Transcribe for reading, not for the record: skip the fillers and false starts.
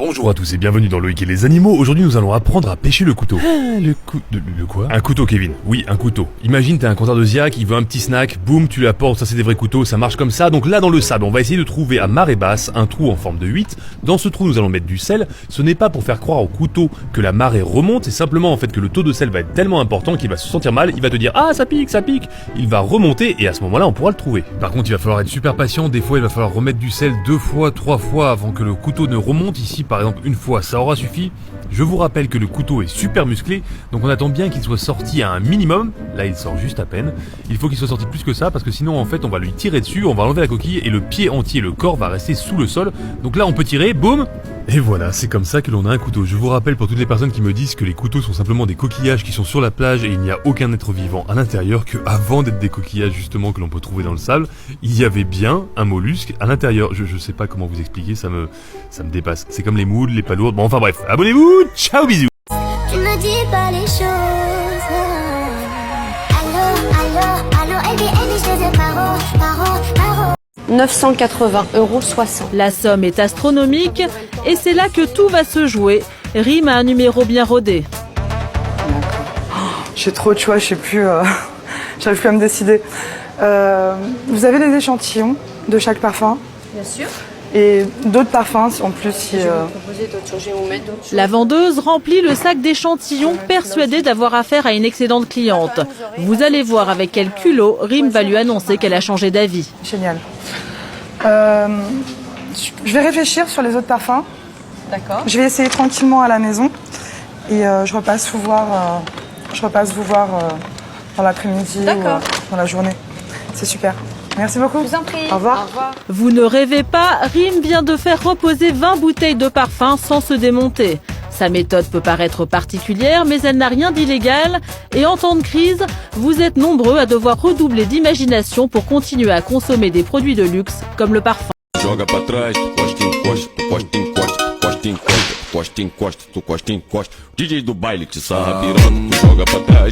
Bonjour à tous et bienvenue dans Loïc et les animaux. Aujourd'hui nous allons apprendre à pêcher le couteau. Le quoi? Un couteau, Kevin. Oui, un couteau. Imagine t'es un compteur de Ziac, il veut un petit snack, boum, tu l'apportes, ça c'est des vrais couteaux, ça marche comme ça. Donc là dans le sable, on va essayer de trouver à marée basse un trou en forme de 8. Dans ce trou nous allons mettre du sel. Ce n'est pas pour faire croire au couteau que la marée remonte, c'est simplement en fait que le taux de sel va être tellement important qu'il va se sentir mal, il va te dire ah ça pique, il va remonter et à ce moment-là on pourra le trouver. Par contre il va falloir être super patient, des fois il va falloir remettre du sel 2 fois, 3 fois avant que le couteau ne remonte. Ici par exemple une fois ça aura suffi. Je vous rappelle que le couteau est super musclé, donc on attend bien qu'il soit sorti à un minimum. Là il sort juste à peine. Il faut qu'il soit sorti plus que ça parce que sinon en fait on va lui tirer dessus, on va enlever la coquille et le pied entier, le corps va rester sous le sol. Donc là on peut tirer, boum. Et voilà, c'est comme ça que l'on a un couteau. Je vous rappelle pour toutes les personnes qui me disent que les couteaux sont simplement des coquillages qui sont sur la plage et il n'y a aucun être vivant à l'intérieur, que avant d'être des coquillages justement que l'on peut trouver dans le sable, il y avait bien un mollusque à l'intérieur. Je sais pas comment vous expliquer, ça me dépasse. C'est comme les moules, les palourdes, bon enfin bref, abonnez-vous, ciao bisous. Tu me dis pas les choses. Allô, elle je les ai paro. 980,60 €. La somme est astronomique et c'est là que tout va se jouer. Rime à un numéro bien rodé. J'ai trop de choix, je sais plus, j'arrive plus à me décider. Vous avez des échantillons de chaque parfum? Bien sûr. Et d'autres parfums en plus si... Je vais vous proposer d'autres choses, je vais vous mettre d'autres choses. La vendeuse remplit le sac d'échantillons, persuadée d'avoir affaire à une excellente cliente. Vous allez voir avec quel culot Rime va lui annoncer qu'elle a changé d'avis. Génial. Je vais réfléchir sur les autres parfums. D'accord. Je vais essayer tranquillement à la maison. Et je repasse vous voir, dans l'après-midi ou dans la journée. C'est super. Merci beaucoup. Je vous en prie. Au revoir. Au revoir. Vous ne rêvez pas, Rime vient de faire reposer 20 bouteilles de parfum sans se démonter. Sa méthode peut paraître particulière, mais elle n'a rien d'illégal. Et en temps de crise, vous êtes nombreux à devoir redoubler d'imagination pour continuer à consommer des produits de luxe comme le parfum. Joga pra trás, encosta, encosta, encosta, encosta, encosta, encosta, encosta, encosta, tu encosta, encosta. DJ do baile que sarra pirando, joga pra trás.